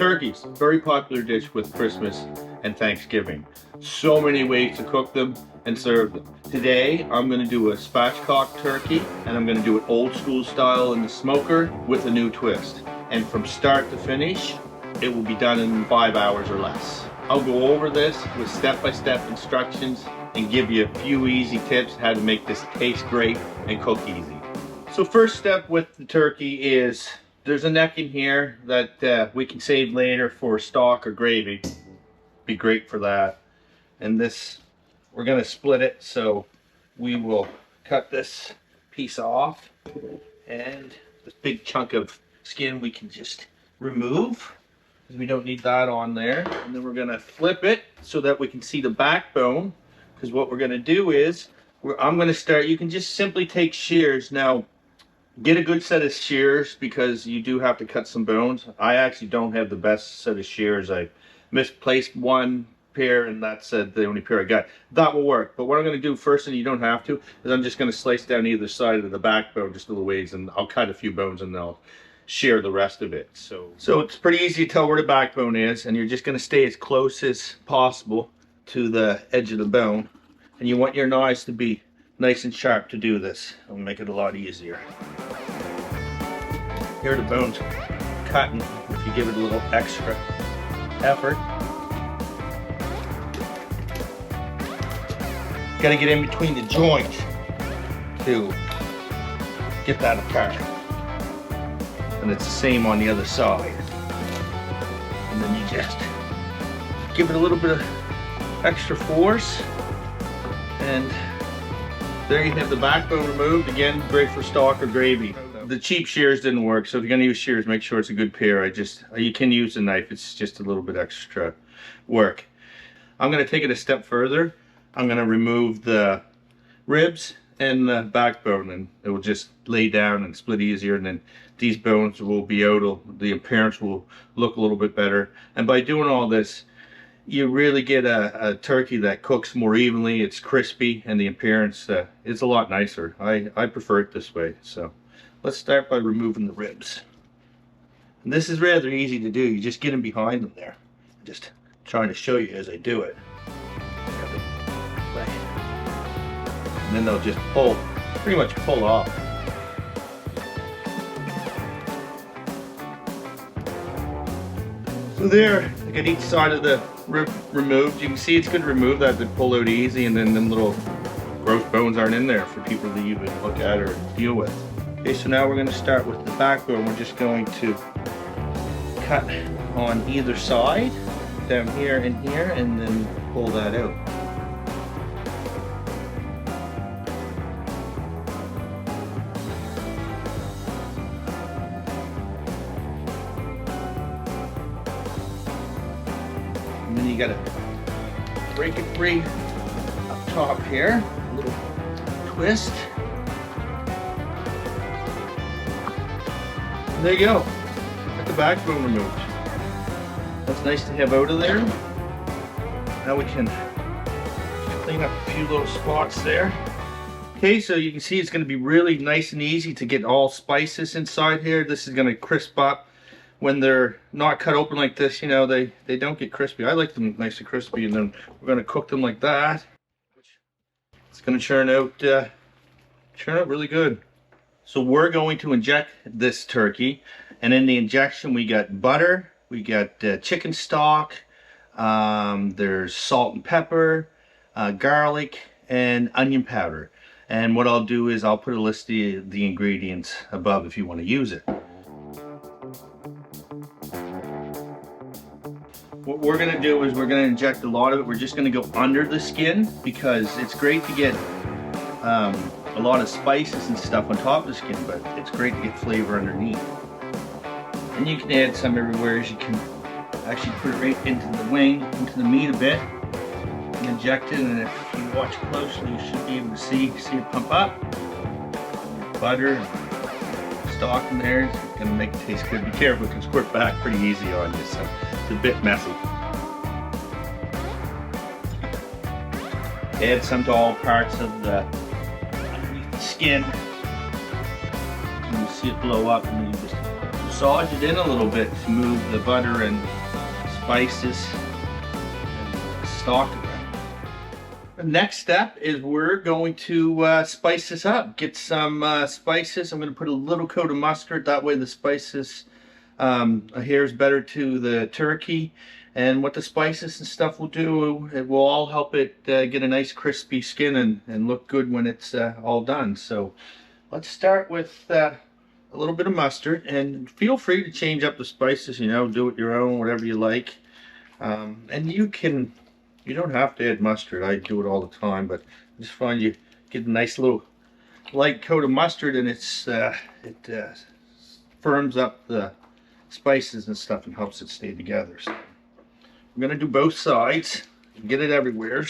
Turkeys, very popular dish with Christmas and Thanksgiving. So many ways to cook them and serve them. Today, I'm going to do a spatchcock turkey, and I'm going to do it old school style in the smoker with a new twist. And from start to finish, it will be done in 5 hours or less. I'll go over this with step-by-step instructions and give you a few easy tips how to make this taste great and cook easy. So first step with the turkey is there's a neck in here that we can save later for stock or gravy. Be great for that. And this, we're going to split it, so we will cut this piece off, and this big chunk of skin we can just remove because we don't need that on there. And then we're going to flip it so that we can see the backbone, because what we're going to do is I'm going to start, you can just simply take shears. Now get a good set of shears because you do have to cut some bones. I actually don't have the best set of shears. I misplaced one pair and that's the only pair I got. That will work, but what I'm going to do first, and you don't have to, is I'm just going to slice down either side of the backbone just a little ways, and I'll cut a few bones and I'll shear the rest of it. So it's pretty easy to tell where the backbone is, and you're just going to stay as close as possible to the edge of the bone, and you want your knives to be nice and sharp to do this. It'll make it a lot easier. Here the bone's cutting if you give it a little extra effort. Got to get in between the joints to get that apart. And it's the same on the other side. And then you just give it a little bit of extra force, and there you have the backbone removed. Again, great for stock or gravy. The cheap shears didn't work, so if you're going to use shears, make sure it's a good pair. You can use a knife, it's just a little bit extra work. I'm going to take it a step further. I'm going to remove the ribs and the backbone, and it will just lay down and split easier, and then these bones will be out. The appearance will look a little bit better. And by doing all this, you really get a turkey that cooks more evenly. It's crispy, and the appearance is a lot nicer. I prefer it this way. So let's start by removing the ribs. And this is rather easy to do. You just get in behind them there. I'm just trying to show you as I do it. And then they'll just pretty much pull off. So there, I got each side of the rib removed. You can see it's good to remove that, to pull out easy, and then them little gross bones aren't in there for people to even look at or deal with. Okay, so now we're going to start with the backbone. We're just going to cut on either side, down here and here, and then pull that out. And then you gotta break it free up top here, a little twist. And there you go, got the backbone removed. That's nice to have out of there. Now we can clean up a few little spots there. Okay, so you can see it's gonna be really nice and easy to get all spices inside here. This is gonna crisp up. When they're not cut open like this, you know, they don't get crispy. I like them nice and crispy, and then we're going to cook them like that. It's going to churn out really good. So we're going to inject this turkey, and in the injection we got butter, we got chicken stock, there's salt and pepper, garlic, and onion powder. And what I'll do is I'll put a list of the ingredients above if you want to use it. What we're going to do is we're going to inject a lot of it. We're just going to go under the skin because it's great to get a lot of spices and stuff on top of the skin, but it's great to get flavor underneath. And you can add some everywhere, as you can actually put it right into the wing, into the meat a bit, and inject it. And if you watch closely, you should be able to see it pump up. Butter and stock in there, it's going to make it taste good. Be careful, it can squirt back pretty easy on you. So a bit messy. Add some to all parts of the underneath the skin. And you see it blow up, and then you just massage it in a little bit to move the butter and spices and stock around. The next step is we're going to spice this up. Get some spices. I'm going to put a little coat of mustard. That way the spices adheres better to the turkey. And what the spices and stuff will do, it will all help it get a nice crispy skin and look good when it's all done. So let's start with a little bit of mustard, and feel free to change up the spices, you know, do it your own, whatever you like. And you don't have to add mustard. I do it all the time, but I just find you get a nice little light coat of mustard, and it firms up the spices and stuff and helps it stay together. So I'm gonna do both sides, get it everywhere.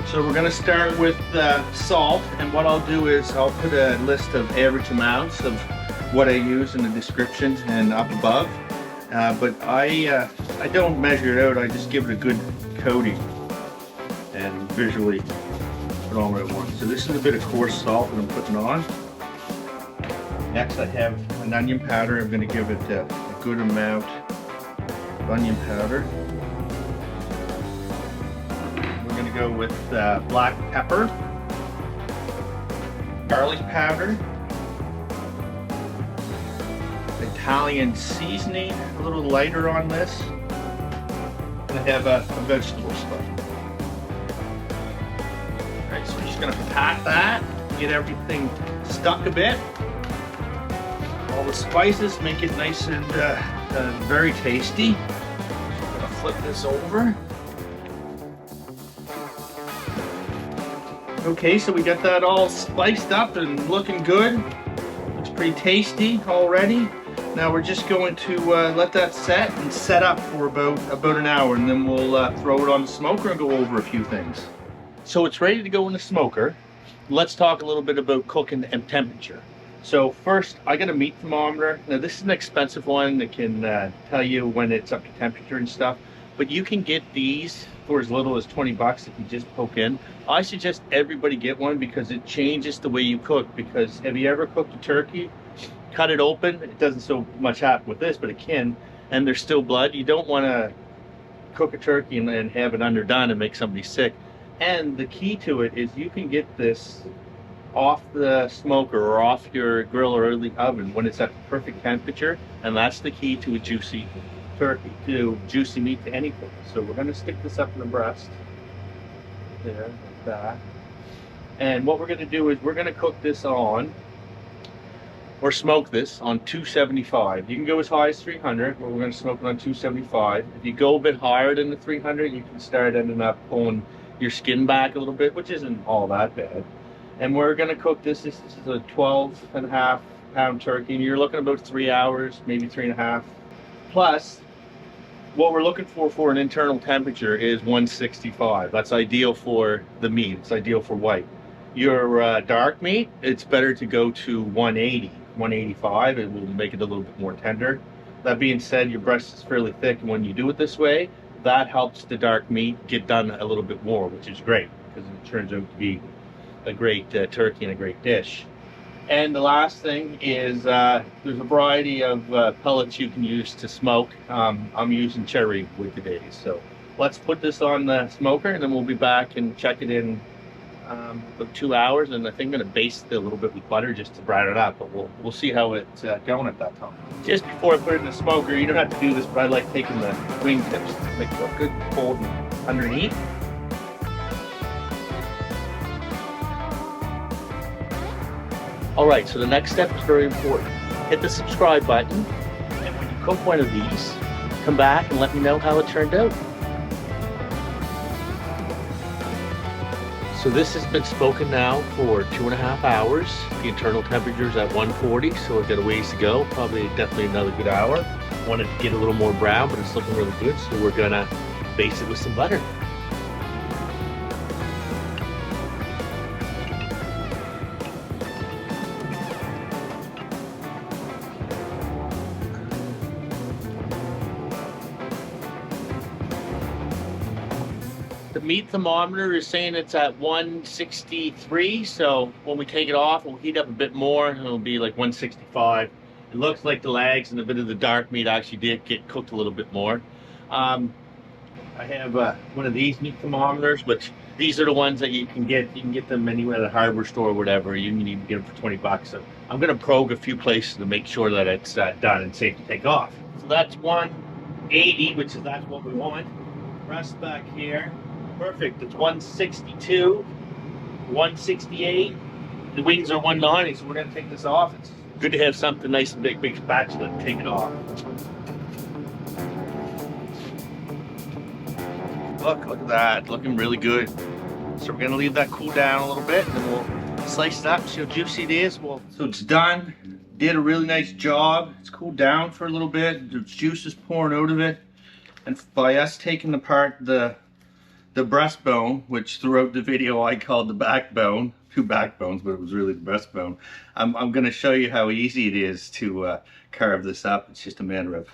So we're gonna start with salt, and what I'll do is I'll put a list of average amounts of what I use in the description and up above, but I don't measure it out. I just give it a good coating and visually put on what I want. So this is a bit of coarse salt that I'm putting on. Next I have an onion powder. I'm going to give it a good amount of onion powder. We're going to go with black pepper, garlic powder, Italian seasoning, a little lighter on this, and I have a vegetable stuff. Alright, so we're just going to pat that, get everything stuck a bit. All the spices make it nice and very tasty. I'm going to flip this over. Okay, so we got that all spiced up and looking good. Looks pretty tasty already. Now we're just going to let that set up for about an hour, and then we'll throw it on the smoker and go over a few things. So it's ready to go in the smoker. Let's talk a little bit about cooking and temperature. So first, I got a meat thermometer. Now this is an expensive one that can tell you when it's up to temperature and stuff, but you can get these for as little as 20 bucks if you just poke in. I suggest everybody get one because it changes the way you cook. Because have you ever cooked a turkey? Cut it open, it doesn't so much happen with this, but it can, and there's still blood. You don't want to cook a turkey and have it underdone and make somebody sick. And the key to it is you can get this off the smoker or off your grill or the oven when it's at the perfect temperature, and that's the key to a juicy turkey, to juicy meat, to anything. So we're going to stick this up in the breast, there, like that. And what we're going to do is we're going to cook this on, or smoke this on 275. You can go as high as 300, but we're going to smoke it on 275. If you go a bit higher than the 300, you can start ending up pulling your skin back a little bit, which isn't all that bad. And we're going to cook this. This is a 12.5 pound turkey, and you're looking about 3 hours, maybe 3.5. Plus, what we're looking for an internal temperature is 165. That's ideal for the meat. It's ideal for white. Your dark meat, it's better to go to 180, 185. It will make it a little bit more tender. That being said, your breast is fairly thick, and when you do it this way, that helps the dark meat get done a little bit more, which is great because it turns out to be a great turkey and a great dish. And the last thing is there's a variety of pellets you can use to smoke. I'm using cherry wood today, so let's put this on the smoker, and then we'll be back and check it in about 2 hours, and I think I'm going to baste it a little bit with butter just to brown it up, but we'll see how it's going at that time. Just before I put it in the smoker, you don't have to do this, but I like taking the wing tips to make it look good cold and underneath. Alright, so the next step is very important. Hit the subscribe button, and when you cook one of these, come back and let me know how it turned out. So this has been smoking now for 2.5 hours. The internal temperature is at 140, so we've got a ways to go. Probably definitely another good hour. Wanted to get a little more brown, but it's looking really good, so we're gonna baste it with some butter. The meat thermometer is saying it's at 163, so when we take it off, we'll heat up a bit more, and it'll be like 165. It looks like the legs and a bit of the dark meat actually did get cooked a little bit more. I have one of these meat thermometers, which these are the ones that you can get. You can get them anywhere at a hardware store or whatever. You can even get them for 20 bucks. So I'm going to probe a few places to make sure that it's done and safe to take off. So that's 180, which is that's what we want. Press back here. Perfect. It's 162, 168. The wings are 190, so we're going to take this off. It's good to have something nice and big spatula to take it off. Look at that, looking really good. So we're gonna leave that cool down a little bit, and then we'll slice it up, see how juicy it is. So it's done, did a really nice job. It's cooled down for a little bit, the juice is pouring out of it. And by us taking apart the breastbone, which throughout the video I called the backbone, 2 backbones, but it was really the breastbone. I'm gonna show you how easy it is to carve this up. It's just a matter of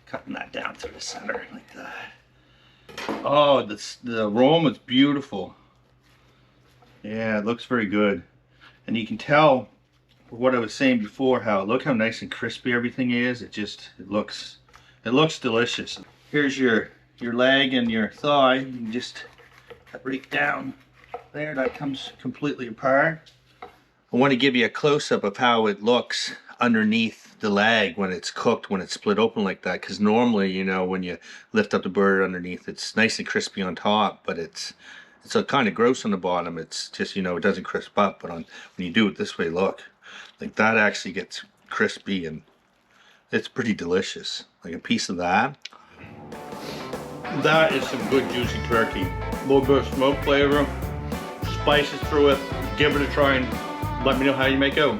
cutting that down to the center like that. Oh, the aroma is beautiful. Yeah, it looks very good. And you can tell what I was saying before, look how nice and crispy everything is. It looks delicious. Here's your leg and your thigh. You can just cut right down there. That comes completely apart. I want to give you a close-up of how it looks underneath the leg when it's cooked, when it's split open like that, because normally, you know, when you lift up the bird underneath, it's nice and crispy on top, but it's kind of gross on the bottom. It's just, you know, it doesn't crisp up. But when you do it this way, look, like that actually gets crispy, and it's pretty delicious. Like a piece of that. That is some good juicy turkey. A little bit of smoke flavor, spices through it. Give it a try and let me know how you make out.